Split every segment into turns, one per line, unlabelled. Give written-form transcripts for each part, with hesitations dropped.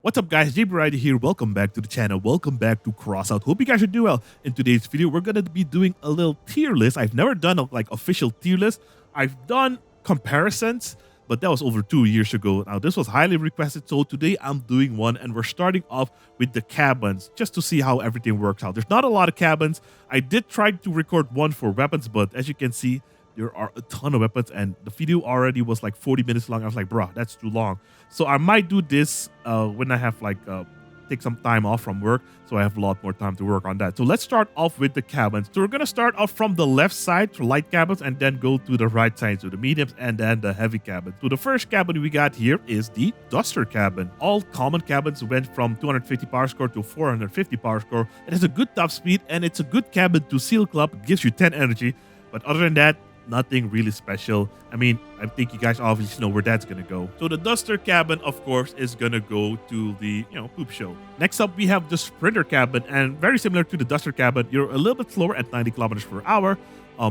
What's up guys, JBRider here, welcome back to the channel, welcome back to Crossout. Hope you guys are doing well. In today's video, we're gonna be doing a little tier list. I've never done a official tier list. I've done comparisons, but that was over 2 years ago. Now this was highly requested, so today I'm doing one and we're starting off with the cabins just to see how everything works out. There's not a lot of cabins. I did try to record one for weapons, but as you can see, there are a ton of weapons and the video already was like 40 minutes long. I was like, bruh, that's too long. So I might do this when I have take some time off from work, so I have a lot more time to work on that. So let's start off with the cabins. So we're gonna start off from the left side to light cabins and then go to the right side, so the mediums and then the heavy cabin. So the first cabin we got here is the Duster Cabin. All common cabins went from 250 power score to 450 power score. It has a good top speed and it's a good cabin to seal club, gives you 10 energy. But other than that, nothing really special. I mean, I think you guys obviously know where that's gonna go. So the Duster Cabin, of course, is gonna go to the, poop show. Next up, we have the Sprinter Cabin, and very similar to the Duster Cabin, you're a little bit slower at 90 kilometers per hour.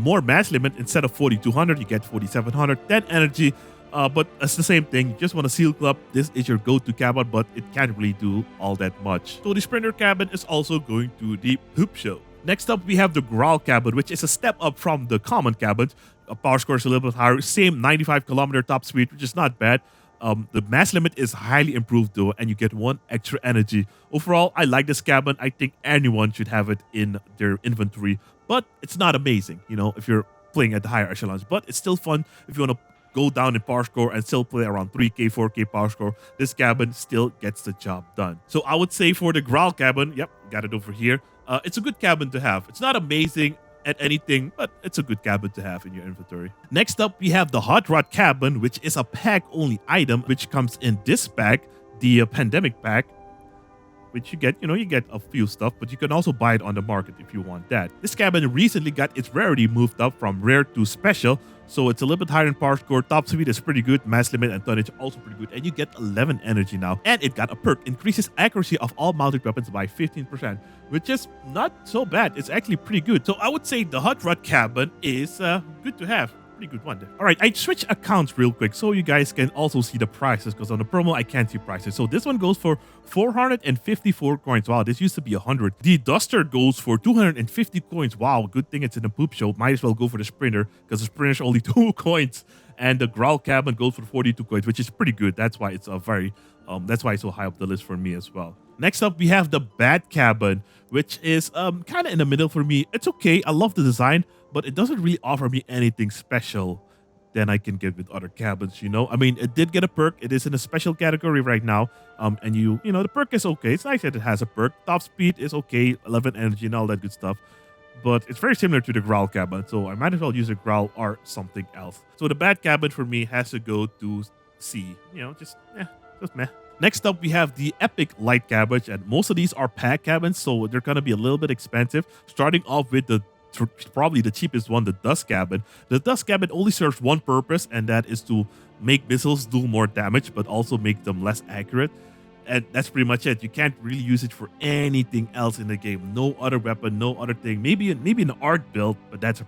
More mass limit. Instead of 4,200, you get 4,700, 10 energy. But it's the same thing. You just want to seal club. This is your go-to cabin, but it can't really do all that much. So the Sprinter Cabin is also going to the poop show. Next up, we have the Growl Cabin, which is a step up from the common cabins. Power score is a little bit higher. Same 95 kilometer top speed, which is not bad. The mass limit is highly improved though, and you get 1 extra energy. Overall, I like this cabin. I think anyone should have it in their inventory, but it's not amazing, if you're playing at the higher echelons. But it's still fun if you want to go down in power score and still play around 3k, 4k power score. This cabin still gets the job done. So I would say for the Growl Cabin, yep, got it over here. It's a good cabin to have. It's not amazing at anything, but it's a good cabin to have in your inventory. Next up, we have the Hot Rod Cabin, which is a pack-only item, which comes in this pack, the Pandemic Pack, which you get a few stuff, but you can also buy it on the market if you want that. This cabin recently got its rarity moved up from rare to special, so it's a little bit higher in power score. Top speed is pretty good, mass limit and tonnage also pretty good, and you get 11 energy now. And it got a perk, increases accuracy of all mounted weapons by 15%, which is not so bad. It's actually pretty good. So I would say the Hot Rod Cabin is good to have. Pretty good one there. All right, I switched accounts real quick so you guys can also see the prices, because on the promo I can't see prices. So this one goes for 454 coins. Wow, this used to be 100. The Duster goes for 250 coins. Wow, good thing it's in a poop show. Might as well go for the Sprinter, because the Sprinter's only 2 coins. And the Growl Cabin goes for 42 coins, which is pretty good. That's why it's a very that's why it's so high up the list for me as well. Next up, we have the Bat Cabin, which is kind of in the middle for me. It's okay. I love the design, but it doesn't really offer me anything special than I can get with other cabins, I mean, it did get a perk. It is in a special category right now. And the perk is okay. It's nice that it has a perk. Top speed is okay, 11 energy and all that good stuff. But it's very similar to the Growl Cabin, so I might as well use a Growl or something else. So the Bat Cabin for me has to go to C. Just meh. Next up, we have the Epic Light Cabin, and most of these are pack cabins, so they're going to be a little bit expensive. Starting off with probably the cheapest one, the Dust Cabin. The Dust Cabin only serves one purpose, and that is to make missiles do more damage, but also make them less accurate. And that's pretty much it. You can't really use it for anything else in the game. No other weapon, no other thing. Maybe an art build, but that's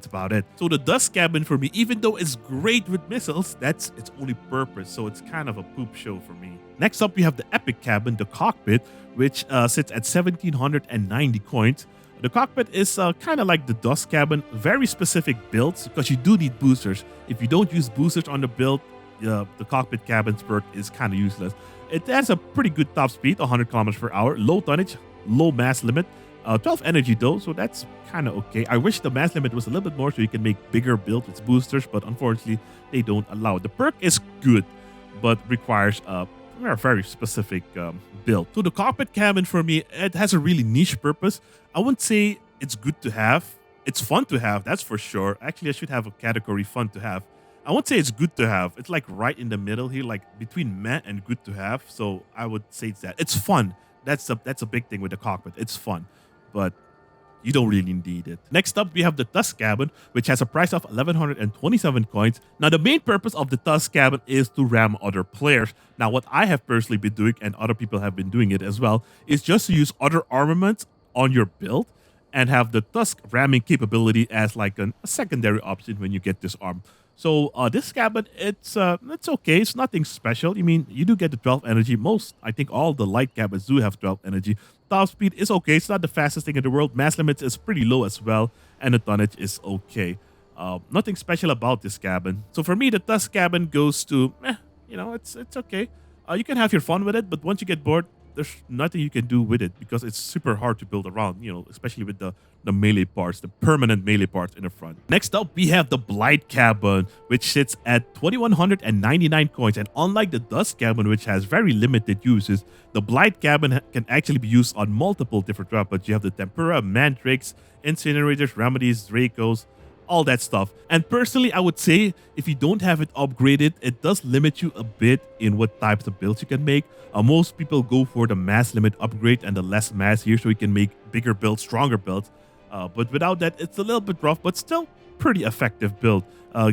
about it. So the Dust Cabin for me, even though it's great with missiles, that's its only purpose. So it's kind of a poop show for me. Next up, we have the Epic Cabin, the Cockpit, which sits at 1,790 coins. The Cockpit is kind of like the Dust Cabin, very specific builds, because you do need boosters. If you don't use boosters on the build, the Cockpit Cabin's perk is kind of useless. It has a pretty good top speed, 100 kilometers per hour, low tonnage, low mass limit, 12 energy though, so that's kind of okay. I wish the mass limit was a little bit more so you can make bigger builds with boosters, but unfortunately they don't allow it. The perk is good, but requires a very specific build. So the Cockpit Cabin for me, it has a really niche purpose. I wouldn't say it's good to have. It's fun to have, that's for sure. Actually, I should have a category fun to have. I won't say it's good to have. It's like right in the middle here, like between meh and good to have. So I would say it's that. It's fun. That's a big thing with the Cockpit. It's fun, but you don't really need it. Next up, we have the Tusk Cabin, which has a price of 1,127 coins. Now, the main purpose of the Tusk Cabin is to ram other players. Now, what I have personally been doing, and other people have been doing it as well, is just to use other armaments on your build and have the Tusk ramming capability as like a secondary option when you get this arm. So this cabin, it's okay. It's nothing special. I mean, you do get the 12 energy. I think all the light cabins do have 12 energy. Top speed is okay. It's not the fastest thing in the world. Mass limits is pretty low as well, and the tonnage is okay. Nothing special about this cabin. So for me, the Tusk cabin goes to, it's okay. You can have your fun with it, but once you get bored, there's nothing you can do with it because it's super hard to build around, especially with the melee parts, the permanent melee parts in the front. Next up, we have the Blight cabin, which sits at 2,199 coins. And unlike the Dust cabin, which has very limited uses, the Blight cabin can actually be used on multiple different weapons. You have the Tempura, Mantrix, Incinerators, Remedies, Dracos, all that stuff. And personally, I would say if you don't have it upgraded, it does limit you a bit in what types of builds you can make. Most people go for the mass limit upgrade and the less mass here so you can make bigger builds, stronger builds. But without that, it's a little bit rough, but still pretty effective build.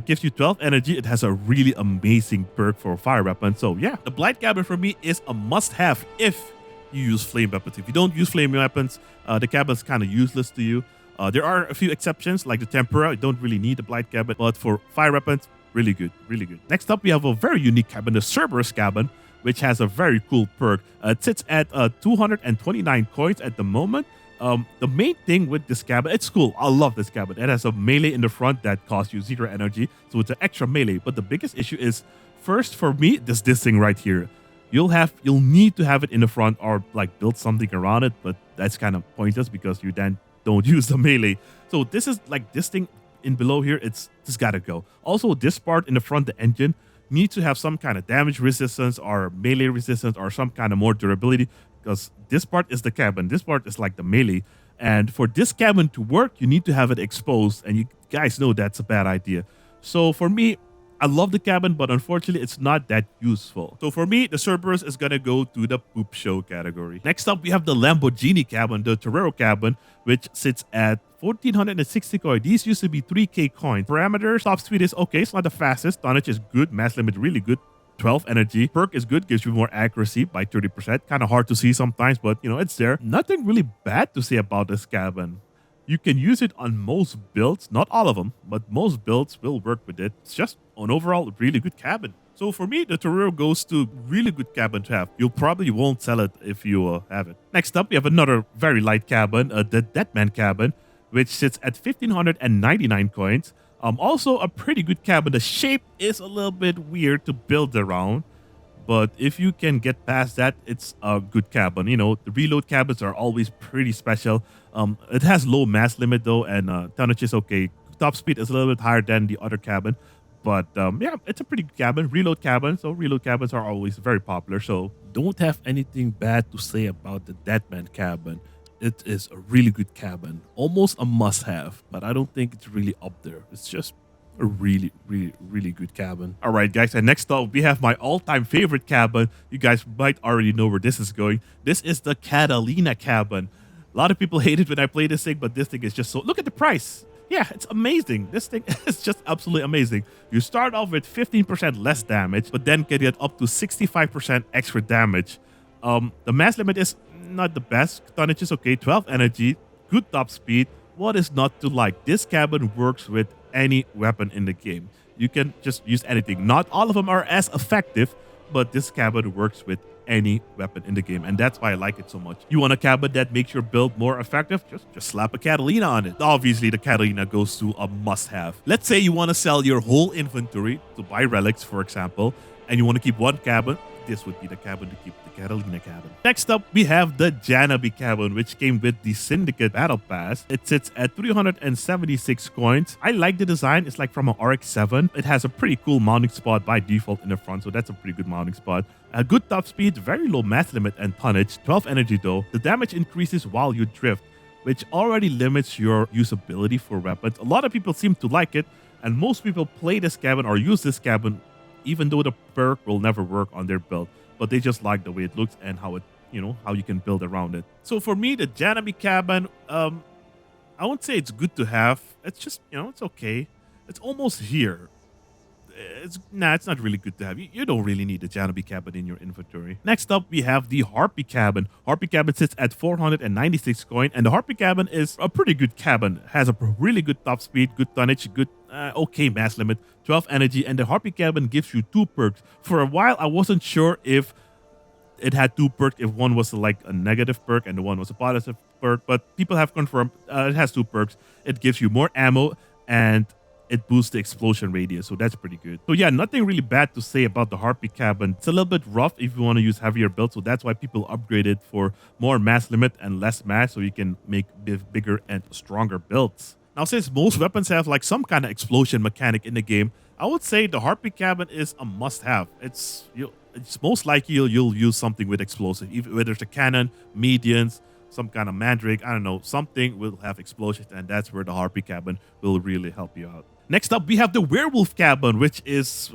Gives you 12 energy. It has a really amazing perk for fire weapon. So yeah, the Blight cabin for me is a must-have if you use flame weapons. If you don't use flame weapons, the cabin's kind of useless to you. There are a few exceptions, like the Tempura. You don't really need the Blight cabin, but for fire weapons, really good, really good. Next up, we have a very unique cabin, the Cerberus cabin, which has a very cool perk. It sits at 229 coins at the moment. The main thing with this cabin, it's cool. I love this cabin. It has a melee in the front that costs you 0 energy, so it's an extra melee. But the biggest issue is, first for me, this thing right here. You'll need to have it in the front or like build something around it, but that's kind of pointless because you then don't use the melee. So this is like this thing in below here, it's just gotta go. Also, this part in the front, the engine, needs to have some kind of damage resistance or melee resistance or some kind of more durability, because this part is the cabin. This part is like the melee. And for this cabin to work, you need to have it exposed. And you guys know that's a bad idea. So for me, I love the cabin, but unfortunately, it's not that useful. So for me, the Cerberus is going to go to the poop show category. Next up, we have the Lamborghini cabin, the Torero cabin, which sits at 1,460 coins. These used to be 3k coins. Parameters, top speed is okay. It's not the fastest. Tonnage is good. Mass limit, really good. 12 energy. Perk is good, gives you more accuracy by 30%. Kind of hard to see sometimes, but it's there. Nothing really bad to say about this cabin. You can use it on most builds, not all of them, but most builds will work with it. It's just an overall really good cabin. So for me, the Torero goes to really good cabin to have. You probably won't sell it if you have it. Next up, we have another very light cabin, the Deadman cabin, which sits at 1,599 coins. Also a pretty good cabin. The shape is a little bit weird to build around, but if you can get past that, it's a good cabin. The reload cabins are always pretty special. It has low mass limit though, and tonnage is okay. Top speed is a little bit higher than the other cabin, but yeah, it's a pretty good cabin. Reload cabin, so reload cabins are always very popular. So don't have anything bad to say about the Deadman cabin. It is a really good cabin, almost a must-have, but I don't think it's really up there. It's just a really, really, really good cabin. All right, guys, and next up, we have my all-time favorite cabin. You guys might already know where this is going. This is the Catalina cabin. A lot of people hate it when I play this thing, but this thing is just so... Look at the price. Yeah, it's amazing. This thing is just absolutely amazing. You start off with 15% less damage, but then can get up to 65% extra damage. The mass limit is not the best. Tonnage is okay. 12 energy, good top speed. What is not to like? This cabin works with any weapon in the game. You can just use anything. Not all of them are as effective, but this cabin works with any weapon in the game, and that's why I like it so much. You want a cabin that makes your build more effective? Just slap a Catalina on it. Obviously, the Catalina goes to a must-have. Let's say you want to sell your whole inventory to buy relics, for example, and you want to keep one cabin. This would be the cabin to keep, the Catalina cabin. Next up, we have the Janami cabin, which came with the Syndicate Battle Pass. It sits at 376 coins. I like the design. It's like from an RX-7. It has a pretty cool mounting spot by default in the front, so that's a pretty good mounting spot. A good top speed, very low mass limit and tonnage, 12 energy though. The damage increases while you drift, which already limits your usability for weapons. A lot of people seem to like it, and most people play this cabin or use this cabin even though the perk will never work on their build, but they just like the way it looks and how it, how you can build around it. So for me, the Janami cabin, I won't say it's good to have. It's just, it's okay. It's almost here. it's not really good to have. You don't really need the Janami Cabin in your inventory. Next up, we have the Harpy Cabin. Harpy Cabin sits at 496 coin, and the Harpy Cabin is a pretty good cabin. Has a really good top speed, good tonnage, good okay mass limit, 12 energy, and the Harpy Cabin gives you 2 perks. For a while, I wasn't sure if it had 2 perks, if one was like a negative perk and the one was a positive perk, but people have confirmed it has 2 perks. It gives you more ammo and it boosts the explosion radius, so that's pretty good. So yeah, nothing really bad to say about the Harpy Cabin. It's a little bit rough if you want to use heavier builds, so that's why people upgrade it for more mass limit and less mass, so you can make bigger and stronger builds. Now, since most weapons have like some kind of explosion mechanic in the game, I would say the Harpy Cabin is a must-have. It's most likely you'll use something with explosive, whether it's a cannon, medians, some kind of mandrake, I don't know, something will have explosions, and that's where the Harpy Cabin will really help you out. Next up, we have the Werewolf Cabin, which is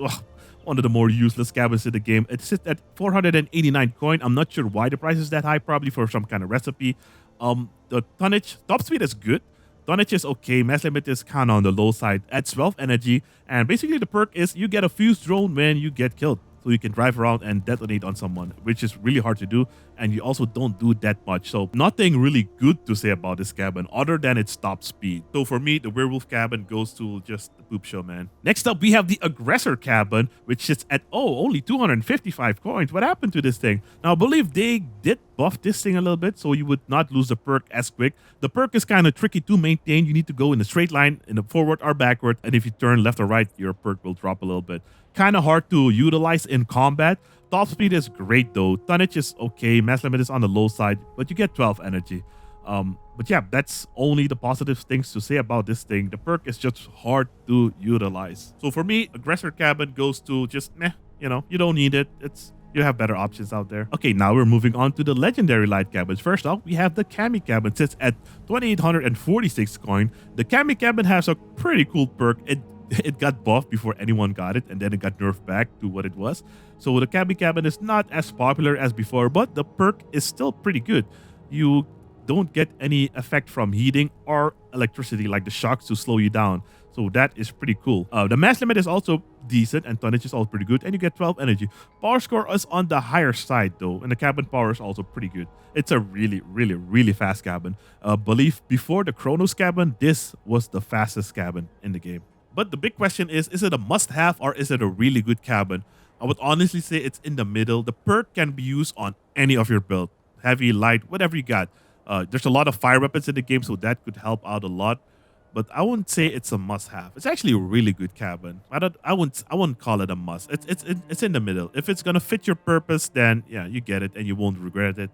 one of the more useless cabins in the game. It sits at 489 coin. I'm not sure why the price is that high, probably for some kind of recipe. The tonnage, top speed is good. Tonnage is okay. Mass limit is kind of on the low side at 12 energy. And basically the perk is you get a fuse drone when you get killed. So you can drive around and detonate on someone, which is really hard to do. And you also don't do that much. So nothing really good to say about this cabin other than its top speed. So for me, the Werewolf Cabin goes to just the poop show, man. Next up, we have the Aggressor Cabin, which sits at, only 255 coins. What happened to this thing? Now, I believe they did buff this thing a little bit, so you would not lose the perk as quick. The perk is kind of tricky to maintain. You need to go in a straight line, in the forward or backward. And if you turn left or right, your perk will drop a little bit. Kind of hard to utilize in combat. Top speed is great though. Tonnage is okay. Mass limit is on the low side, but you get 12 energy. But yeah, that's only the positive things to say about this thing. The perk is just hard to utilize. So for me, Aggressor Cabin goes to just meh. You know, you don't need it. You have better options out there. Okay, now we're moving on to the legendary light cabins. First off, we have the Cami Cabin. Sits at 2,846 coin. The Cami Cabin has a pretty cool perk. It got buffed before anyone got it, and then it got nerfed back to what it was. So the Cami Cabin is not as popular as before, but the perk is still pretty good. You don't get any effect from heating or electricity like the shocks to slow you down. So that is pretty cool. The mass limit is also decent, and tonnage is also pretty good, and you get 12 energy. Power score is on the higher side though, and the cabin power is also pretty good. It's a really, really, really fast cabin. Believe before the Chronos Cabin, this was the fastest cabin in the game. But the big question is it a must-have or is it a really good cabin? I would honestly say it's in the middle. The perk can be used on any of your build. Heavy, light, whatever you got. There's a lot of fire weapons in the game, so that could help out a lot. But I wouldn't say it's a must-have. It's actually a really good cabin. I wouldn't call it a must. It's in the middle. If it's gonna fit your purpose, then yeah, you get it and you won't regret it.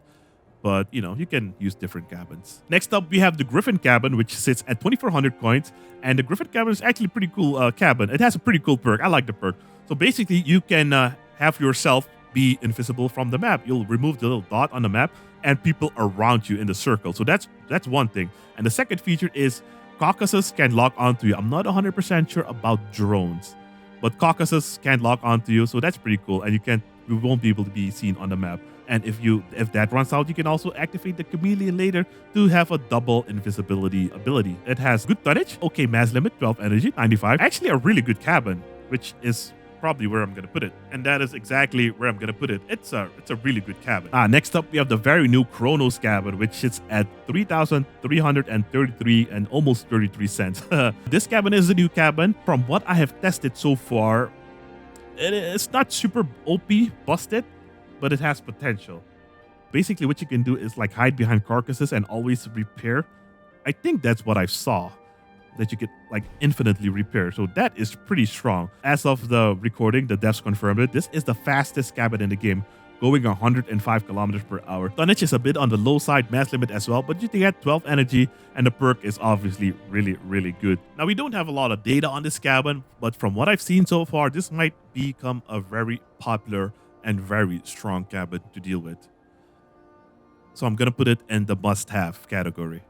But you know, you can use different cabins. Next up, we have the Griffin Cabin, which sits at 2,400 coins. And the Griffin Cabin is actually a pretty cool cabin. It has a pretty cool perk. I like the perk. So basically, you can have yourself be invisible from the map. You'll remove the little dot on the map and people around you in the circle. So that's one thing. And the second feature is Caucasus can lock onto you. I'm not 100% sure about drones, but Caucasus can lock onto you. So that's pretty cool. And you won't be able to be seen on the map. And if that runs out, you can also activate the Chameleon later to have a double invisibility ability. It has good tonnage, okay mass limit, 12 energy, 95. Actually a really good cabin, which is probably where I'm going to put it. And that is exactly where I'm going to put it. It's a really good cabin. Next up, we have the very new Chronos Cabin, which sits at 3,333 and almost 33 cents. This cabin is the new cabin. From what I have tested so far, it's not super OP busted, but it has potential. Basically, what you can do is like hide behind carcasses and always repair. I think that's what I saw, that you could like infinitely repair. So that is pretty strong. As of the recording, the devs confirmed it. This is the fastest cabin in the game, going 105 kilometers per hour. Tonnage is a bit on the low side, mass limit as well, but you get 12 energy, and the perk is obviously really, really good. Now, we don't have a lot of data on this cabin, but from what I've seen so far, this might become a very popular and very strong cabin to deal with. So I'm going to put it in the must-have category.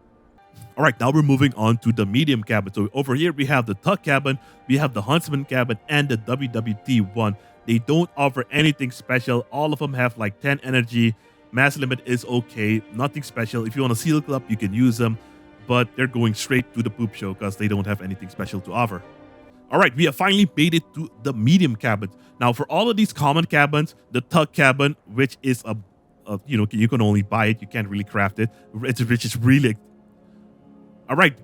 All right, now we're moving on to the medium cabin. So over here, we have the Tug Cabin, we have the Huntsman Cabin, and the WWT1. They don't offer anything special. All of them have like 10 energy. Mass limit is okay, nothing special. If you want a seal club, you can use them, but they're going straight to the poop show because they don't have anything special to offer. All right, we have finally made it to the medium cabins. Now, for all of these common cabins, the tug cabin, which is you know, you can only buy it, you can't really craft it. Which is really. All right,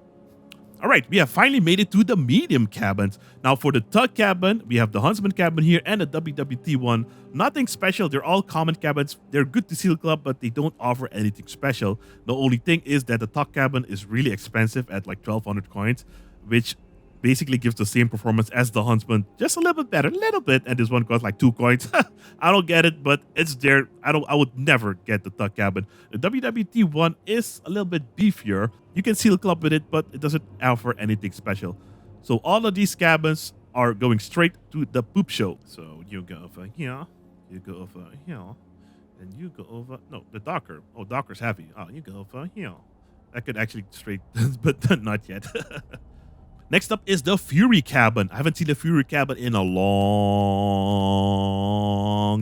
we have finally made it to the medium cabins. Now, for the tug cabin, we have the Huntsman cabin here and the WWT one. Nothing special. They're all common cabins. They're good to Seal Club, but they don't offer anything special. The only thing is that the tug cabin is really expensive at like 1,200 coins, which basically gives the same performance as the Huntsman, just a little bit better, a little bit. And this one costs like 2 coins. I don't get it, but it's there. I would never get the tug cabin. The WWT one is a little bit beefier. You can Seal Club with it, but it doesn't offer anything special. So all of these cabins are going straight to the poop show. So you go over here, you go over here, and you go over. No, the Docker. Oh, Docker's heavy. Oh, you go over here. That could actually straight, but not yet. Next up is the Fury Cabin. I haven't seen the Fury Cabin in a long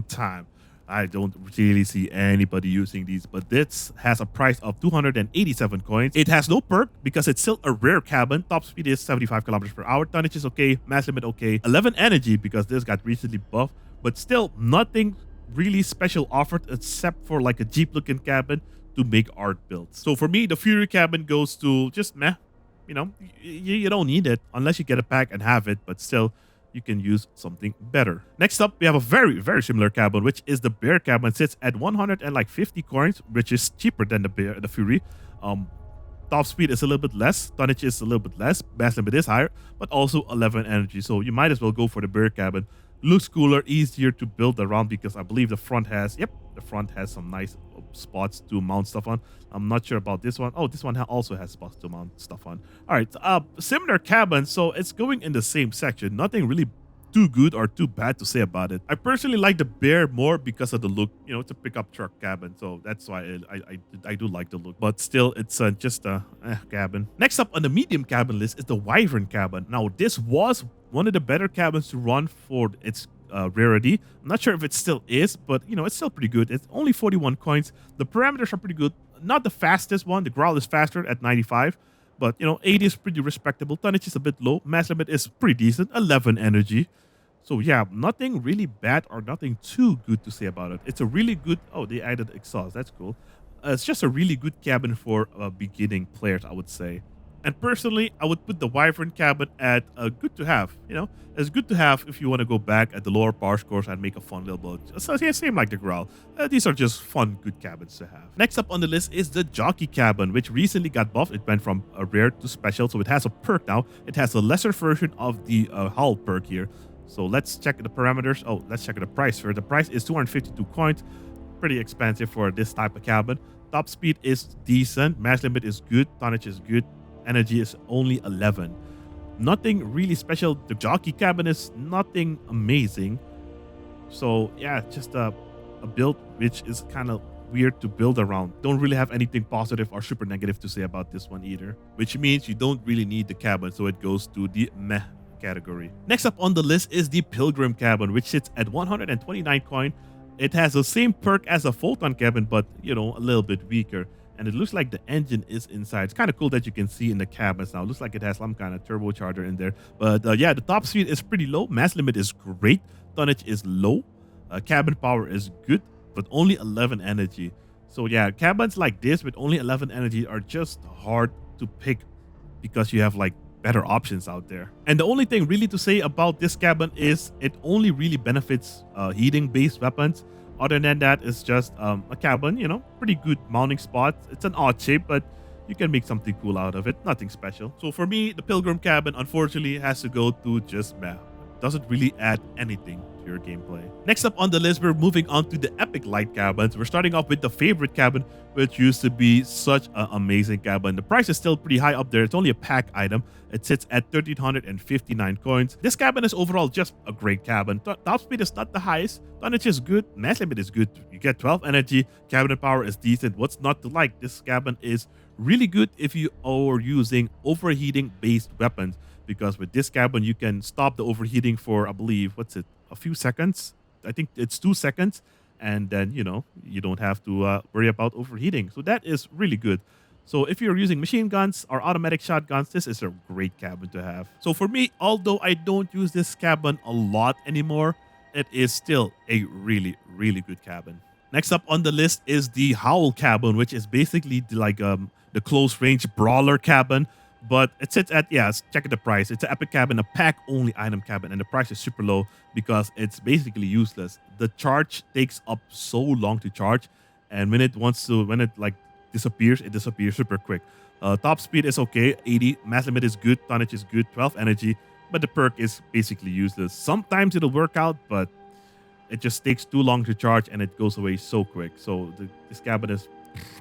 time. I don't really see anybody using these, but this has a price of 287 coins. It has no perk because it's still a rare cabin. Top speed is 75 kilometers per hour. Tonnage is okay. Mass limit okay. 11 energy because this got recently buffed, but still nothing really special offered except for like a Jeep looking cabin to make art builds. So for me, the Fury Cabin goes to just meh. You know, you don't need it unless you get a pack and have it, but still, you can use something better. Next up, we have a very, very similar cabin, which is the Bear Cabin. It sits at 150 coins, which is cheaper than the Fury. Top speed is a little bit less, tonnage is a little bit less, mass limit is higher, but also 11 energy. So you might as well go for the Bear Cabin. Looks cooler, easier to build around because I believe the front has some nice spots to mount stuff on. I'm not sure about this one. Oh, this one also has spots to mount stuff on. All right, similar cabin, so it's going in the same section. Nothing really too good or too bad to say about it. I personally like the Bear more because of the look. You know, it's a pickup truck cabin, so that's why I do like the look. But still, it's just a cabin. Next up on the medium cabin list is the Wyvern Cabin. Now, this was one of the better cabins to run for its rarity. I'm not sure if it still is, but you know, it's still pretty good. It's only 41 coins. The parameters are pretty good. Not the fastest one. The growl is faster at 95, but you know, 80 is pretty respectable. Tonnage is a bit low. Mass limit is pretty decent, 11 energy. So yeah, nothing really bad or nothing too good to say about it. It's a really good. Oh, they added exhaust. That's cool. It's just a really good cabin for beginning players, I would say. And personally, I would put the Wyvern Cabin at good to have. You know, it's good to have if you want to go back at the lower power scores and make a fun little build. So yeah, same like the Growl. These are just fun, good cabins to have. Next up on the list is the Jockey Cabin, which recently got buffed. It went from a rare to special, so it has a perk now. It has a lesser version of the Howell perk here. So let's check the parameters. Oh, let's check the price first. The price is 252 coins. Pretty expensive for this type of cabin. Top speed is decent. Mass limit is good. Tonnage is good. Energy is only 11. Nothing really special. The Jockey Cabin is nothing amazing. So yeah, just a build which is kind of weird to build around. Don't really have anything positive or super negative to say about this one either, which means you don't really need the cabin, so it goes to the meh category. Next up on the list is the Pilgrim Cabin, which sits at 129 coin. It has the same perk as a Photon Cabin, but you know, a little bit weaker. And it looks like the engine is inside. It's kind of cool that you can see in the cabins now. It looks like it has some kind of turbocharger in there. But yeah, the top speed is pretty low. Mass limit is great. Tonnage is low. Cabin power is good, but only 11 energy. So yeah, cabins like this with only 11 energy are just hard to pick because you have like better options out there. And the only thing really to say about this cabin is it only really benefits heating based weapons. Other than that, it's just a cabin, you know, pretty good mounting spot. It's an odd shape, but you can make something cool out of it. Nothing special. So for me, the Pilgrim Cabin, unfortunately, has to go to just meh. Doesn't really add anything to your gameplay. Next up on the list, we're moving on to the Epic Light Cabins. We're starting off with the Favorite Cabin, which used to be such an amazing cabin. The price is still pretty high up there. It's only a pack item. It sits at 1,359 coins. This cabin is overall just a great cabin. Top speed is not the highest. Tonnage is good. Mass limit is good. You get 12 energy. Cabinet power is decent. What's not to like? This cabin is really good if you are using overheating based weapons, because with this cabin you can stop the overheating for, I believe, a few seconds. I think it's 2 seconds, and then you know, you don't have to worry about overheating. So that is really good. So if you're using machine guns or automatic shotguns, this is a great cabin to have. So for me, although I don't use this cabin a lot anymore, it is still a really, really good cabin. Next up on the list is the Howell cabin, which is basically the close range brawler cabin. But it sits at, check the price. It's an epic cabin, a pack only item cabin, and the price is super low because it's basically useless. The charge takes up so long to charge, and when it disappears, it disappears super quick. Top speed is okay, 80. Mass limit is good, tonnage is good, 12 energy, but the perk is basically useless. Sometimes it'll work out, but it just takes too long to charge and it goes away so quick. So this cabin is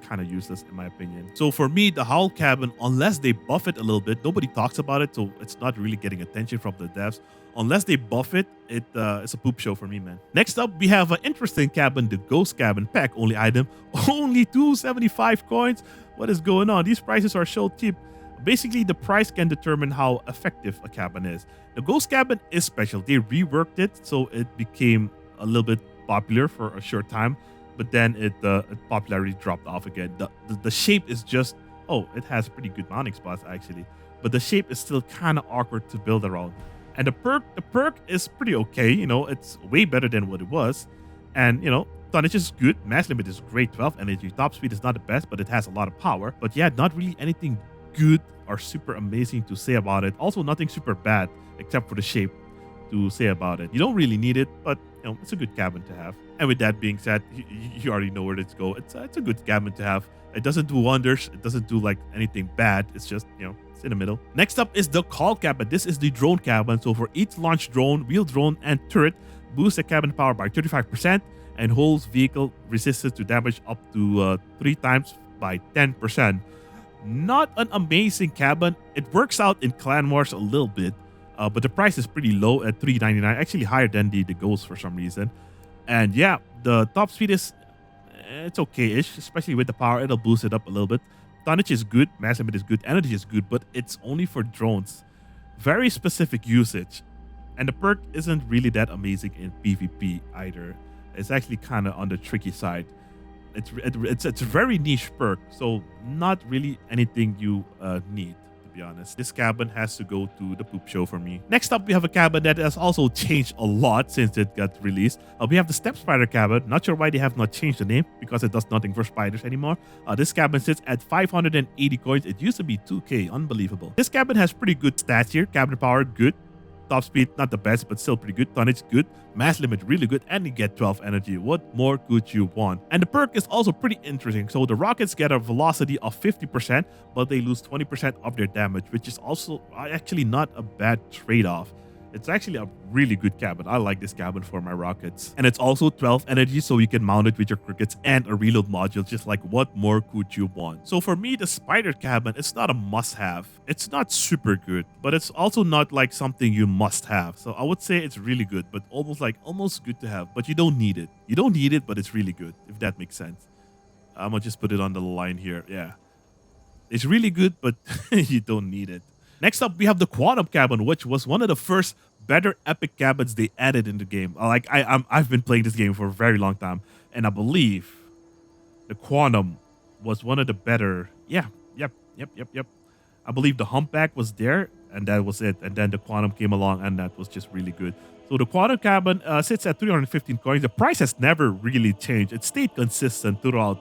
kind of useless in my opinion. So for me, the Howell cabin, unless they buff it a little bit, nobody talks about it, so it's not really getting attention from the devs. Unless they buff it, it's a poop show for me, man. Next up, we have an interesting cabin, the Ghost Cabin, pack only item, only 275 coins. What is going on? These prices are so cheap. Basically, the price can determine how effective a cabin is. The Ghost Cabin is special. They reworked it so it became a little bit popular for a short time, but then it popularity dropped off again. The shape is just, it has pretty good mounting spots actually, but the shape is still kind of awkward to build around. And the perk is pretty okay. You know, it's way better than what it was, and you know, tonnage is good. Mass limit is great, 12 energy. Top speed is not the best, but it has a lot of power. But yeah, not really anything good or super amazing to say about it. Also, nothing super bad except for the shape to say about it. You don't really need it, but you know, it's a good cabin to have. And with that being said, you already know where it's go. It's a good cabin to have. It doesn't do wonders. It doesn't do like anything bad. It's just, you know, it's in the middle. Next up is the Cohort Cabin. This is the drone cabin. So for each launch drone, wheel drone, and turret, boost the cabin power by 35% and holds vehicle resistance to damage up to 3 times by 10%. Not an amazing cabin. It works out in Clan Wars a little bit, but the price is pretty low at $3.99, actually higher than the Ghost for some reason. And yeah, the top speed is, it's okay-ish, especially with the power. It'll boost it up a little bit. Tonnage is good, mass limit is good, energy is good, but it's only for drones. Very specific usage. And the perk isn't really that amazing in PvP either. It's actually kind of on the tricky side. It's a very niche perk, so not really anything you need, to be honest. This cabin has to go to the poop show for me. Next up, we have a cabin that has also changed a lot since it got released. We have the Step Spider cabin. Not sure why they have not changed the name, because it does nothing for spiders anymore. This cabin sits at 580 coins. It used to be 2k, unbelievable. This cabin has pretty good stats here. Cabin power, good. Top speed, not the best, but still pretty good. Tonnage, good. Mass limit, really good. And you get 12 energy. What more could you want? And the perk is also pretty interesting. So the rockets get a velocity of 50%, but they lose 20% of their damage, which is also actually not a bad trade-off. It's actually a really good cabin. I like this cabin for my rockets. And it's also 12 energy, so you can mount it with your crickets and a reload module. Just like, what more could you want? So for me, the Spider cabin, it's not a must-have. It's not super good, but it's also not like something you must have. So I would say it's really good, but almost good to have. But you don't need it. You don't need it, but it's really good, if that makes sense. I'm gonna just put it on the line here. Yeah. It's really good, but you don't need it. Next up, we have the Quantum Cabin, which was one of the first better epic cabins they added in the game. Like I've been playing this game for a very long time, and I believe the Quantum was one of the better. Yep. I believe the Humpback was there, and that was it. And then the Quantum came along, and that was just really good. So the Quantum Cabin sits at 315 coins. The price has never really changed. It stayed consistent throughout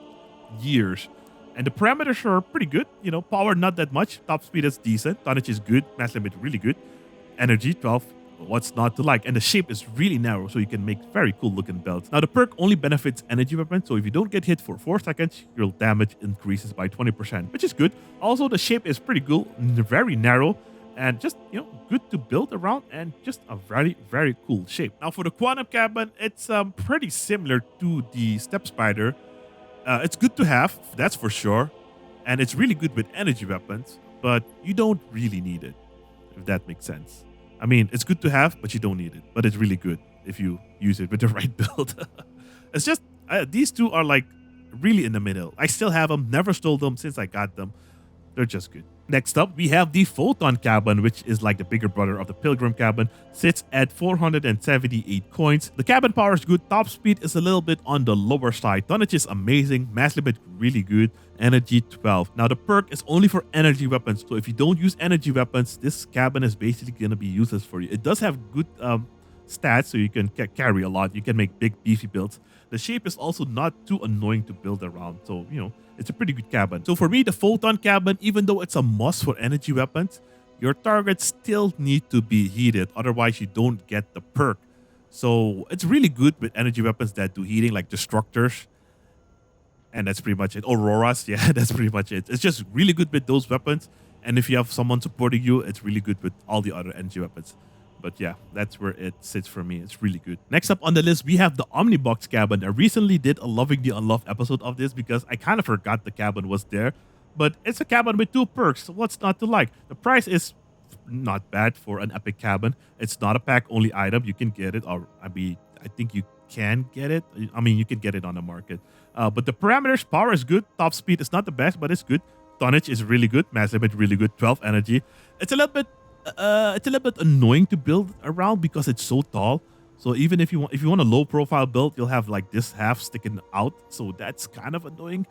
years. And the parameters are pretty good. You know, power not that much. Top speed is decent. Tonnage is good. Mass limit really good. Energy 12. What's not to like? And the shape is really narrow, so you can make very cool looking belts. Now the perk only benefits energy weapons, so if you don't get hit for 4 seconds, your damage increases by 20%, which is good. Also, the shape is pretty cool, very narrow, and just, you know, good to build around, and just a very, very cool shape. Now for the Quantum Cabin, it's pretty similar to the Step Spider. It's good to have, that's for sure, and it's really good with energy weapons, but you don't really need it, if that makes sense. I mean, it's good to have, but you don't need it, but it's really good if you use it with the right build. It's just, these two are like really in the middle. I still have them, never stole them since I got them, They're just good. Next up, we have the Photon Cabin, which is like the bigger brother of the Pilgrim Cabin. Sits at 478 coins. The cabin power is good. Top speed is a little bit on the lower side. Tonnage is amazing. Mass limit really good. Energy 12. Now the perk is only for energy weapons. So if you don't use energy weapons, this cabin is basically going to be useless for you. It does have good stats, so you can carry a lot. You can make big beefy builds. The shape is also not too annoying to build around. So, you know, it's a pretty good cabin. So for me, the Photon Cabin, even though it's a must for energy weapons, your targets still need to be heated. Otherwise, you don't get the perk. So it's really good with energy weapons that do heating, like Destructors. And that's pretty much it. Auroras, yeah, that's pretty much it. It's just really good with those weapons. And if you have someone supporting you, it's really good with all the other energy weapons. But yeah, that's where it sits for me. It's really good. Next up on the list, we have the Omnibox Cabin. I recently did a Loving the Unloved episode of this because I kind of forgot the cabin was there. But it's a cabin with 2 perks. So what's not to like? The price is not bad for an epic cabin. It's not a pack-only item. You can get it. Or I mean, I think you can get it. I mean, you can get it on the market. But the parameters, power is good. Top speed is not the best, but it's good. Tonnage is really good. Mass limit really good. 12 energy. It's a little bit annoying to build around because it's so tall. So even if you want a low profile build, you'll have like this half sticking out. So that's kind of annoying.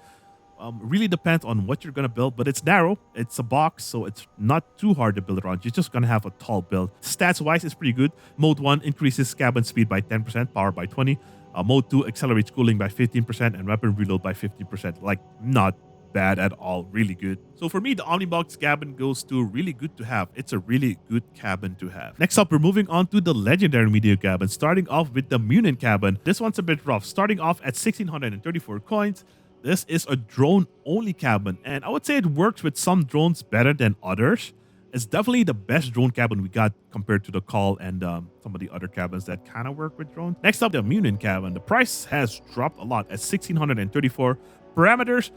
Really depends on what you're gonna build, but it's narrow. It's a box, so it's not too hard to build around. You're just gonna have a tall build. Stats wise, it's pretty good. Mode 1 increases cabin speed by 10%, power by 20. Mode 2 accelerates cooling by 15% and weapon reload by 50%. Like, not bad at all. Really good. So for me, the Omnibox Cabin goes to really good to have. It's a really good cabin to have. Next up, we're moving on to the Legendary Meteor Cabin, starting off with the Munin Cabin. This one's a bit rough. Starting off at 1,634 coins. This is a drone-only cabin, and I would say it works with some drones better than others. It's definitely the best drone cabin we got compared to the Call and some of the other cabins that kind of work with drones. Next up, the Munin Cabin. The price has dropped a lot at 1,634. Parameters,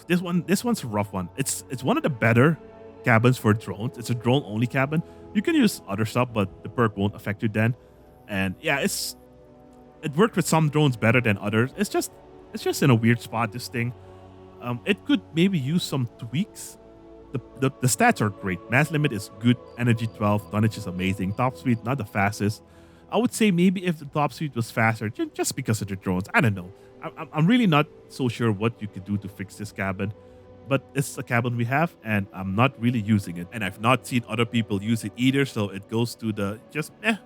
this one's a rough one. It's one of the better cabins for drones. It's a drone-only cabin. You can use other stuff, but the perk won't affect you then. And yeah, it worked with some drones better than others. It's just in a weird spot, this thing. It could maybe use some tweaks. The stats are great. Mass limit is good. Energy 12. Tonnage is amazing. Top speed, not the fastest. I would say maybe if the top speed was faster, just because of the drones. I don't know. I'm really not so sure what you could do to fix this cabin. But it's a cabin we have, and I'm not really using it. And I've not seen other people use it either, so it goes to the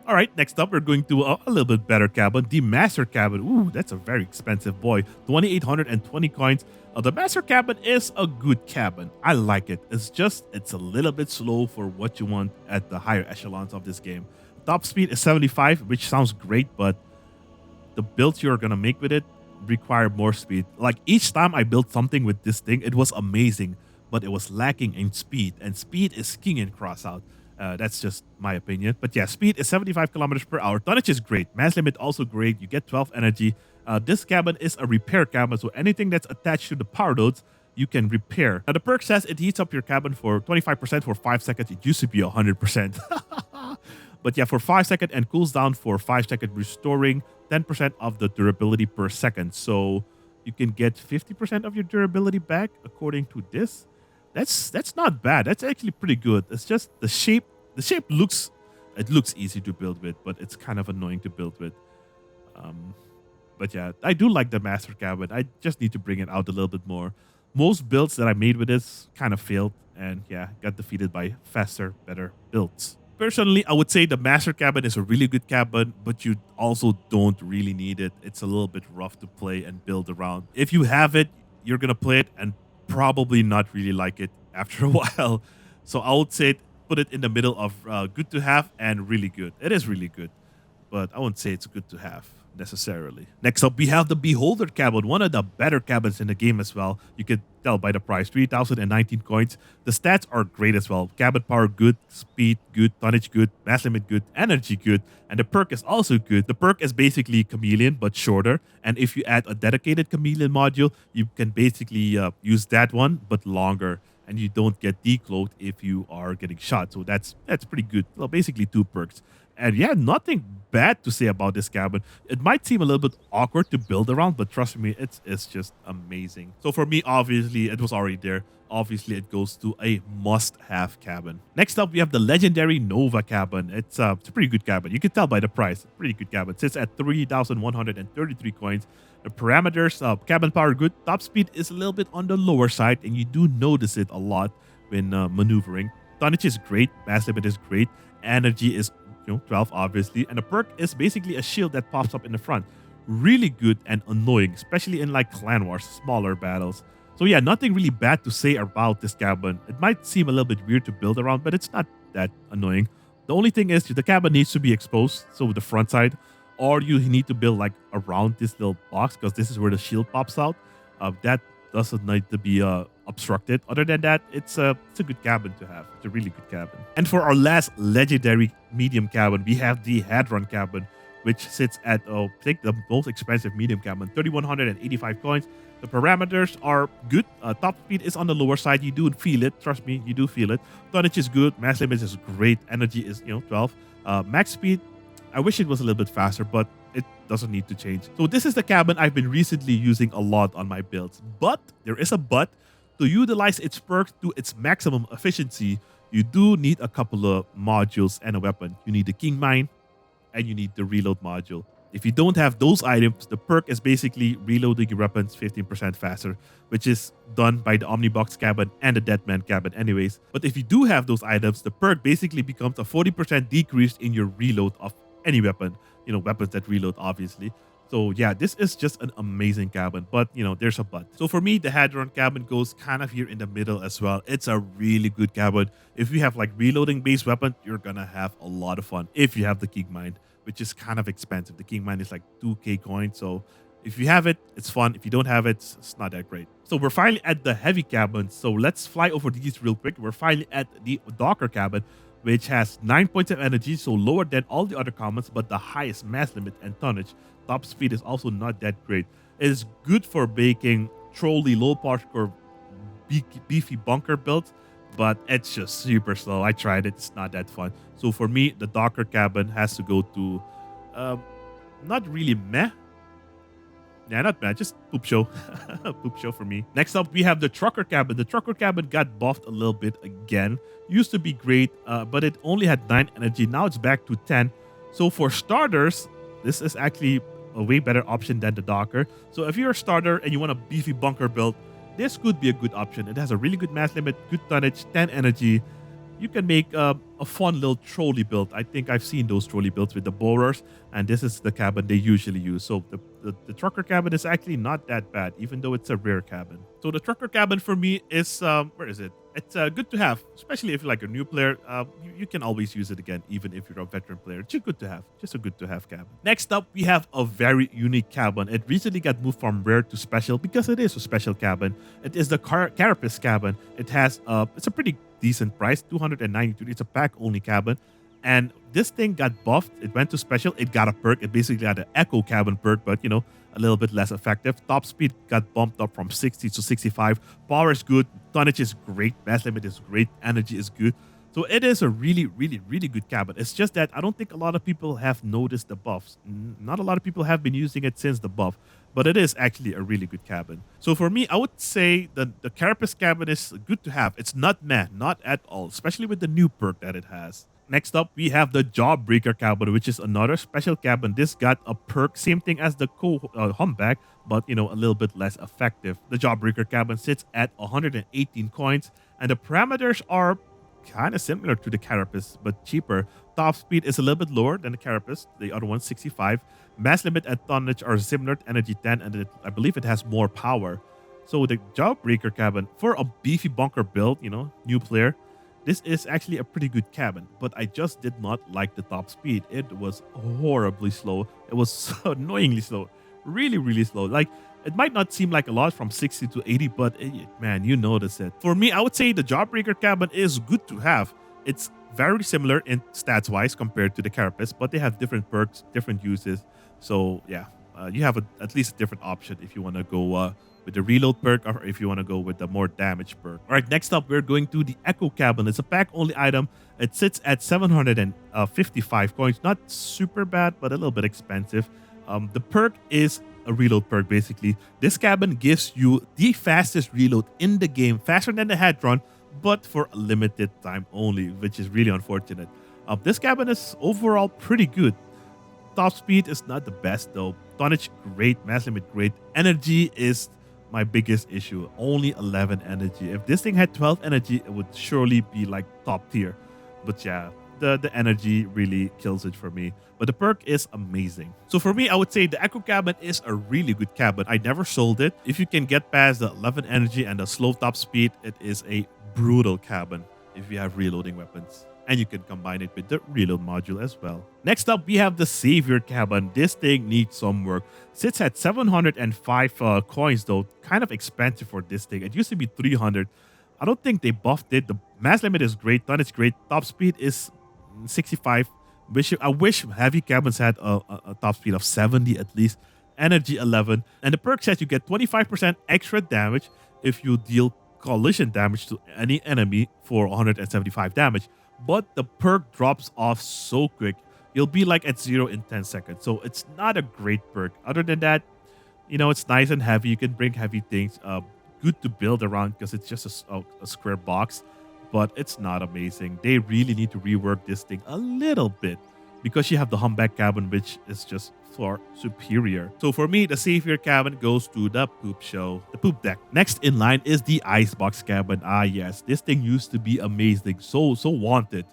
All right, next up, we're going to a little bit better cabin. The Master Cabin. Ooh, that's a very expensive boy. 2,820 coins. The Master Cabin is a good cabin. I like it. It's a little bit slow for what you want at the higher echelons of this game. Top speed is 75, which sounds great, but the builds you're going to make with it require more speed. Like, each time I built something with this thing, it was amazing, but it was lacking in speed, and speed is king in Crossout. That's just my opinion. But yeah, speed is 75 kilometers per hour. Tonnage is great. Mass limit also great. You get 12 energy. This cabin is a repair cabin, so anything that's attached to the power nodes, you can repair. Now, the perk says it heats up your cabin for 25% for 5 seconds. It used to be 100%. But yeah, for 5 seconds and cools down for 5 seconds, restoring 10% of the durability per second. So you can get 50% of your durability back according to this. That's not bad. That's actually pretty good. It's just the shape. The shape looks easy to build with, but it's kind of annoying to build with. But yeah, I do like the Master Cabin. I just need to bring it out a little bit more. Most builds that I made with this kind of failed, and yeah, got defeated by faster, better builds. Personally, I would say the Master Cabin is a really good cabin, but you also don't really need it. It's a little bit rough to play and build around. If you have it, you're going to play it and probably not really like it after a while. So I would say put it in the middle of good to have and really good. It is really good, but I wouldn't say it's good to have necessarily. Next up, we have the Beholder Cabin, one of the better cabins in the game as well. You could tell by the price, 3,019 coins. The stats are great as well. Cabin power good, speed good, tonnage good, mass limit good, energy good, and the perk is also good. The perk is basically Chameleon but shorter, and if you add a dedicated Chameleon module, you can basically use that one but longer, and you don't get decloaked if you are getting shot. So that's pretty good. Well, basically 2 perks. And yeah, nothing bad to say about this cabin. It might seem a little bit awkward to build around, but trust me, it's just amazing. So for me, obviously, it was already there. Obviously, it goes to a must-have cabin. Next up, we have the legendary Nova Cabin. It's a pretty good cabin. You can tell by the price. Pretty good cabin. It sits at 3,133 coins. The parameters, cabin power good. Top speed is a little bit on the lower side, and you do notice it a lot when maneuvering. Tonnage is great. Mass limit is great. Energy is 12 obviously, and a perk is basically a shield that pops up in the front. Really good and annoying, especially in like clan wars, smaller battles. So yeah, nothing really bad to say about this cabin. It might seem a little bit weird to build around, but it's not that annoying. The only thing is the cabin needs to be exposed, so the front side, or you need to build like around this little box because this is where the shield pops out. That doesn't need to be obstructed. Other than that, it's a good cabin to have. It's a really good cabin. And for our last legendary medium cabin, we have the Hadron Cabin, which sits at I think the most expensive medium cabin, 3,185 coins. The parameters are good. Top speed is on the lower side. You do feel it. Trust me, you do feel it. Tonnage is good. Mass limit is great. Energy is 12. Max speed, I wish it was a little bit faster, but it doesn't need to change. So this is the cabin I've been recently using a lot on my builds. But there is a but. To utilize its perks to its maximum efficiency, you do need a couple of modules and a weapon. You need the King Mine and you need the reload module. If you don't have those items, the perk is basically reloading your weapons 15% faster, which is done by the Omnibox Cabin and the Deadman Cabin anyways. But if you do have those items, the perk basically becomes a 40% decrease in your reload of any weapon. Weapons that reload obviously. So yeah, this is just an amazing cabin, but there's a but. So for me, the Hadron Cabin goes kind of here in the middle as well. It's a really good cabin. If you have like reloading based weapon, you're gonna have a lot of fun if you have the King Mine, which is kind of expensive. The King Mine is like 2k coins. So if you have it, it's fun. If you don't have it, it's not that great. So we're finally at the heavy cabin. So let's fly over these real quick. We're finally at the Docker Cabin, which has 9 points of energy, so lower than all the other commons, but the highest mass limit and tonnage. Top speed is also not that great. It is good for making trolley low parkour beefy bunker builds, but it's just super slow. I tried it. It's not that fun. So for me, the Docker Cabin has to go to not really meh. Yeah, not bad. Just poop show. Poop show for me. Next up, we have the Trucker Cabin. The Trucker Cabin got buffed a little bit again. Used to be great, but it only had 9 energy. Now it's back to 10. So for starters, this is actually a way better option than the Docker. So if you're a starter and you want a beefy bunker build, this could be a good option. It has a really good mass limit, good tonnage, 10 energy. You can make a fun little trolley build. I think I've seen those trolley builds with the borers, and this is the cabin they usually use. So the Trucker Cabin is actually not that bad, even though it's a rare cabin. So the Trucker Cabin for me is, where is it? It's good to have, especially if you're like a new player. You can always use it again, even if you're a veteran player. It's just good to have. Just a good to have cabin. Next up, we have a very unique cabin. It recently got moved from rare to special because it is a special cabin. It is the Carapace Cabin. It has, it's a pretty decent price, 292. It's a pack only cabin. And this thing got buffed. It went to special. It got a perk. It basically had an Echo Cabin perk, but a little bit less effective. Top speed got bumped up from 60 to 65. Power is good. Tonnage is great. Mass limit is great. Energy is good. So it is a really, really, really good cabin. It's just that I don't think a lot of people have noticed the buffs. Not a lot of people have been using it since the buff, but it is actually a really good cabin. So for me, I would say the Carapace Cabin is good to have. It's not meh, not at all, especially with the new perk that it has. Next up, we have the Jawbreaker Cabin, which is another special cabin. This got a perk, same thing as the Humpback, but a little bit less effective. The Jawbreaker Cabin sits at 118 coins, and the parameters are kind of similar to the Carapace, but cheaper. Top speed is a little bit lower than the Carapace. The other one's 65. Mass limit and tonnage are similar. Energy 10, and I believe it has more power. So the Jawbreaker Cabin, for a beefy bunker build, new player, this is actually a pretty good cabin, but I just did not like the top speed. It was horribly slow. It was so annoyingly slow. Really, really slow. Like, it might not seem like a lot from 60 to 80, but man, you notice it. For me, I would say the Jawbreaker Cabin is good to have. It's very similar in stats-wise compared to the Carapace, but they have different perks, different uses. So yeah, you have at least a different option if you want to go with the reload perk, or if you want to go with the more damage perk. All right, next up, we're going to the Echo Cabin. It's a pack-only item. It sits at 755 coins. Not super bad, but a little bit expensive. The perk is a reload perk, basically. This cabin gives you the fastest reload in the game, faster than the Hadron, but for a limited time only, which is really unfortunate. This cabin is overall pretty good. Top speed is not the best though. Tonnage, great. Mass limit, great. Energy is my biggest issue. Only 11 energy. If this thing had 12 energy, it would surely be like top tier. But yeah, the energy really kills it for me. But the perk is amazing. So for me, I would say the Echo Cabin is a really good cabin. I never sold it. If you can get past the 11 energy and the slow top speed, it is a brutal cabin if you have reloading weapons. And you can combine it with the reload module as well. Next up, we have the Savior Cabin. This thing needs some work. Sits at 705 coins though. Kind of expensive for this thing. It used to be 300. I don't think they buffed it. The mass limit is great. Tonnage great. Top speed is 65. I wish heavy cabins had a top speed of 70 at least. Energy 11. And the perk says you get 25% extra damage if you deal collision damage to any enemy for 175 damage. But the perk drops off so quick. You'll be like at 0 in 10 seconds. So it's not a great perk. Other than that, you know, it's nice and heavy. You can bring heavy things. Good to build around because it's just a square box. But it's not amazing. They really need to rework this thing a little bit. Because you have the Humpback Cabin, which is just far superior. So for me, the Savior Cabin goes to the poop show, the poop deck. Next in line is the Icebox Cabin. Ah yes, this thing used to be amazing, so wanted.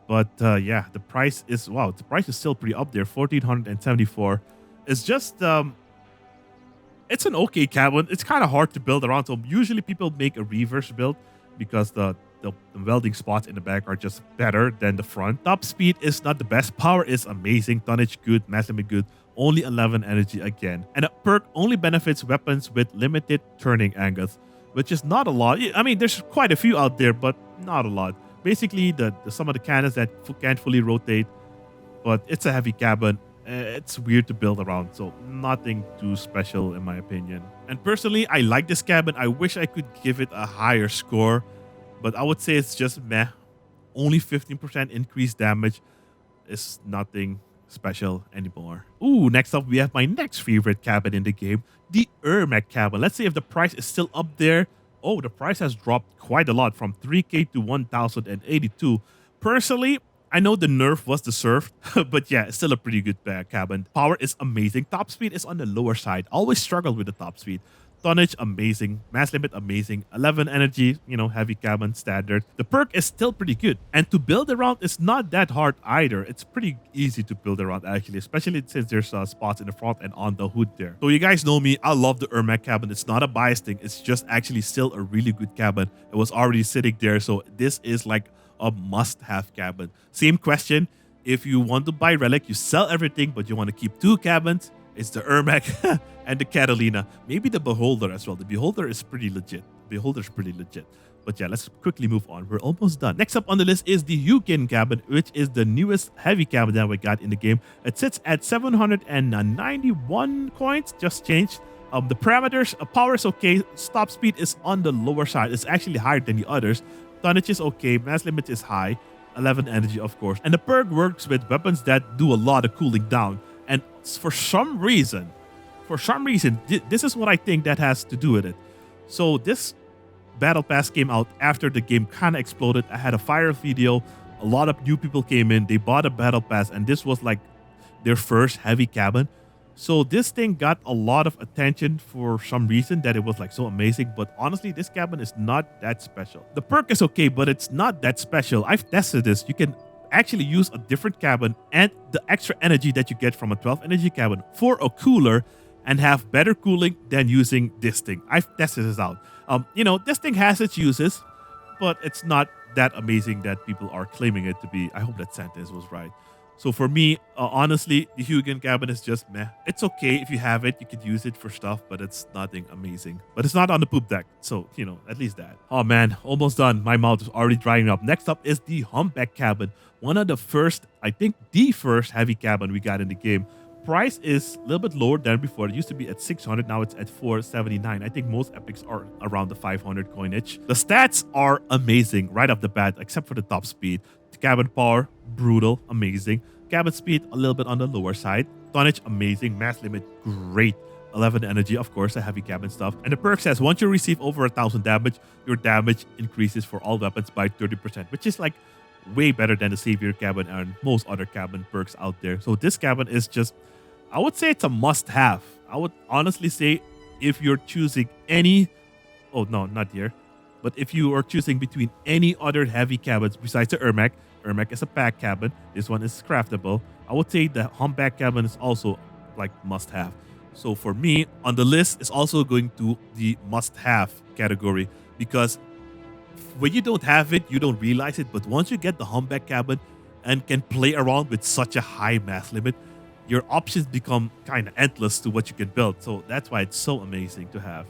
But yeah, the price is, wow, the price is still pretty up there, 1,474. It's just, it's an okay cabin. It's kind of hard to build around. So usually people make a reverse build because the welding spots in the back are just better than the front. Top speed is not the best. Power is amazing. Tonnage good. Mass limit good. Only 11 energy again. And a perk only benefits weapons with limited turning angles, which is not a lot. I mean, there's quite a few out there, but not a lot. Basically, some of the cannons that can't fully rotate, but it's a heavy cabin. It's weird to build around, so nothing too special in my opinion. And personally, I like this cabin. I wish I could give it a higher score, but I would say it's just meh. Only 15% increased damage is nothing special anymore. Ooh, next up, we have my next favorite cabin in the game, the Irma Cabin. Let's see if the price is still up there. Oh, the price has dropped quite a lot from 3K to 1,082. Personally, I know the nerf was deserved, but yeah, it's still a pretty good cabin. Power is amazing. Top speed is on the lower side. Always struggled with the top speed. Tonnage, amazing. Mass limit, amazing. 11 energy, you know, heavy cabin, standard. The perk is still pretty good. And to build around is not that hard either. It's pretty easy to build around, actually, especially since there's spots in the front and on the hood there. So you guys know me. I love the Irma Cabin. It's not a bias thing. It's just actually still a really good cabin. It was already sitting there, so this is like a must-have cabin. Same question. If you want to buy Relic, you sell everything, but you want to keep two cabins, it's the Irma and the Catalina. Maybe the Beholder as well. The Beholder is pretty legit. Beholder's pretty legit. But yeah, let's quickly move on. We're almost done. Next up on the list is the Yukin Cabin, which is the newest heavy cabin that we got in the game. It sits at 791 coins, just changed. The parameters, power is okay. Stop speed is on the lower side. It's actually higher than the others. Tonnage is okay. Mass limit is high. 11 energy, of course. And the perk works with weapons that do a lot of cooling down. And for some reason, this is what I think that has to do with it. So this battle pass came out after the game kind of exploded. I had a fire video. A lot of new people came in. They bought a battle pass, and this was like their first heavy cabin. So this thing got a lot of attention for some reason, that it was like so amazing. But honestly, this cabin is not that special. The perk is okay, but it's not that special. I've tested this. You can actually use a different cabin and the extra energy that you get from a 12 energy cabin for a cooler and have better cooling than using this thing. I've tested this out. You know, this thing has its uses, but it's not that amazing that people are claiming it to be. I hope that sentence was right. So for me, honestly, the Yukin Cabin is just meh. It's okay if you have it, you could use it for stuff, but it's nothing amazing. But it's not on the poop deck, so, you know, at least that. Oh man, almost done. My mouth is already drying up. Next up is the Humpback Cabin. One of the first, I think the first heavy cabin we got in the game. price is a little bit lower than before. It used to be at 600, now it's at 479. I think most epics are around the 500 coinage. The stats are amazing right off the bat, except for the top speed. The cabin power, brutal, amazing. Cabin speed, a little bit on the lower side. Tonnage, amazing. Mass limit, great. 11 energy, of course, the heavy cabin stuff. And the perk says once you receive over 1,000 damage, your damage increases for all weapons by 30%, which is like way better than the Savior Cabin and most other cabin perks out there. So this cabin is just, I would say it's a must-have. I would honestly say if you're choosing any, oh no, not here, but if you are choosing between any other heavy cabins besides the Irma is a pack cabin. This one is craftable. I would say the Humpback Cabin is also like must-have. So for me, on the list is also going to the must-have category, because when you don't have it, you don't realize it. But once you get the Humpback Cabin and can play around with such a high mass limit, your options become kind of endless to what you can build. So that's why it's so amazing to have.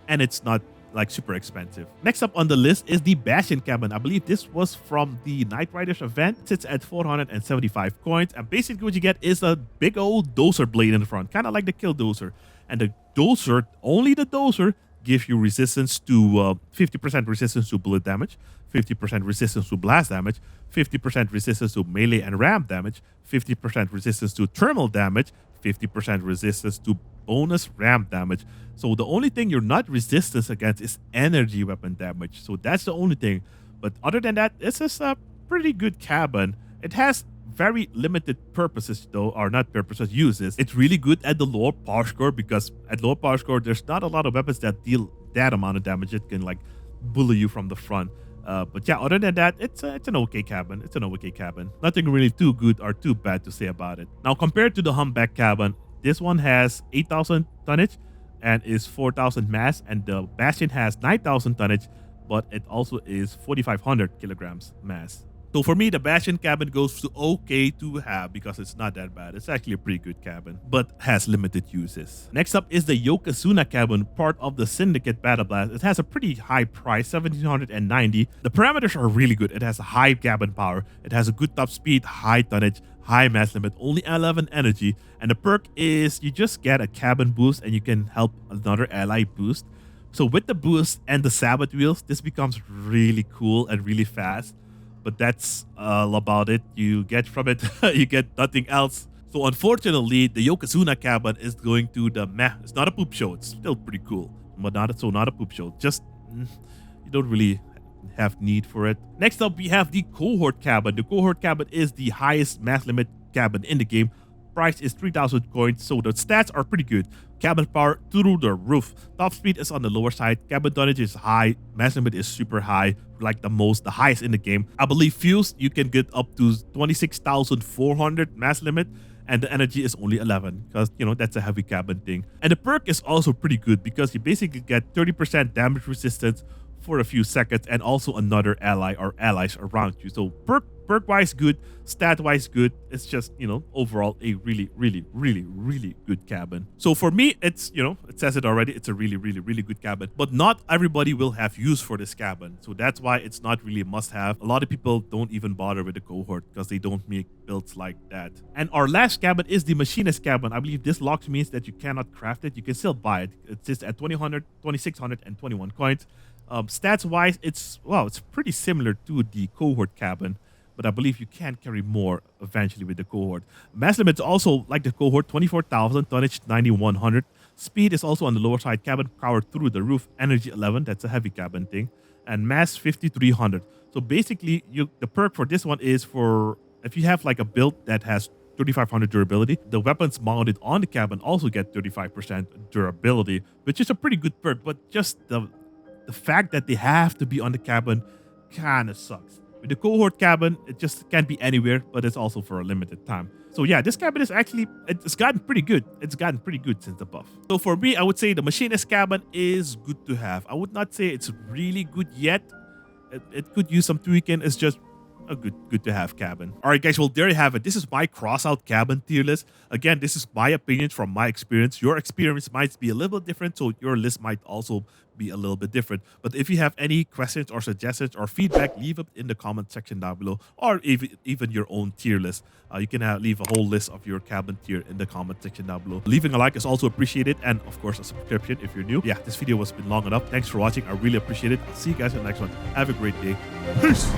And it's not like super expensive. Next up on the list is the Bastion Cabin. I believe this was from the JBRider's event. It sits at 475 coins. And basically what you get is a big old dozer blade in the front, kind of like the kill dozer. And the dozer, only the dozer, gives you resistance to 50% resistance to bullet damage, 50% resistance to blast damage, 50% resistance to melee and ram damage, 50% resistance to thermal damage, 50% resistance to bonus ram damage. So the only thing you're not resistant against is energy weapon damage. So that's the only thing. But other than that, this is a pretty good cabin. It has very limited purposes though, or not purposes, uses. It's really good at the lower power score, because at lower power score, there's not a lot of weapons that deal that amount of damage. It can like bully you from the front. But yeah, other than that, it's an okay cabin. It's an okay cabin. Nothing really too good or too bad to say about it. Now, compared to the Humpback Cabin, this one has 8,000 tonnage and is 4,000 mass, and the Bastion has 9,000 tonnage, but it also is 4,500 kilograms mass. So for me, the Bastion Cabin goes to okay to have, because it's not that bad. It's actually a pretty good cabin, but has limited uses. Next up is the Yokozuna Cabin, part of the Syndicate Battle Blast. It has a pretty high price, 1,790. The parameters are really good. It has a high cabin power. It has a good top speed, high tonnage, high mass limit, only 11 energy. And the perk is you just get a cabin boost and you can help another ally boost. So with the boost and the Sabbath wheels, this becomes really cool and really fast. But that's all about it. You get from it, you get nothing else. So unfortunately, the Yokozuna Cabin is going to the meh. It's not a poop show. It's still pretty cool, but not a poop show. Just you don't really have need for it. Next up, we have the Cohort Cabin. The Cohort Cabin is the highest mass limit cabin in the game. Price is 3,000 coins, so the stats are pretty good. Cabin power through the roof. Top speed is on the lower side. Cabin tonnage is high. Mass limit is super high, like the highest in the game. I believe fuse, you can get up to 26,400 mass limit, and the energy is only 11, because, you know, that's a heavy cabin thing. And the perk is also pretty good, because you basically get 30% damage resistance for a few seconds, and also another ally or allies around you. So perk wise good, stat wise good. It's just, you know, overall a really good cabin. So for me, it's, you know, it says it already, it's a really good cabin. But not everybody will have use for this cabin, so that's why it's not really a must have. A lot of people don't even bother with the Cohort because they don't make builds like that. And our last cabin is the Machinist Cabin. I believe this lock means that you cannot craft it. You can still buy it. It sits at 2,600, 2,621 coins. Stats wise, it's pretty similar to the Cohort Cabin, but I believe you can carry more eventually with the Cohort. Mass limit is also like the Cohort, 24,000, tonnage 9,100. Speed is also on the lower side. Cabin power through the roof, energy 11. That's a heavy cabin thing, and mass 5,300. So basically, the perk for this one is for if you have like a build that has 3,500 durability, the weapons mounted on the cabin also get 35% durability, which is a pretty good perk. But just the fact that they have to be on the cabin kind of sucks. With the Cohort Cabin, it just can't be anywhere, but it's also for a limited time. So yeah, this cabin is actually, it's gotten pretty good. It's gotten pretty good since the buff. So for me, I would say the Machinist Cabin is good to have. I would not say it's really good yet. It could use some tweaking. It's just a good to have cabin. All right, guys. Well, there you have it. This is my Crossout cabin tier list. Again, this is my opinion from my experience. Your experience might be a little bit different, so your list might also be a little bit different. But if you have any questions or suggestions or feedback, leave it in the comment section down below, or even your own tier list. You can leave a whole list of your cabin tier in the comment section down below. Leaving a like is also appreciated, and of course a subscription if you're new. Yeah, this video has been long enough. Thanks for watching. I really appreciate it. I'll see you guys in the next one. Have a great day. Peace.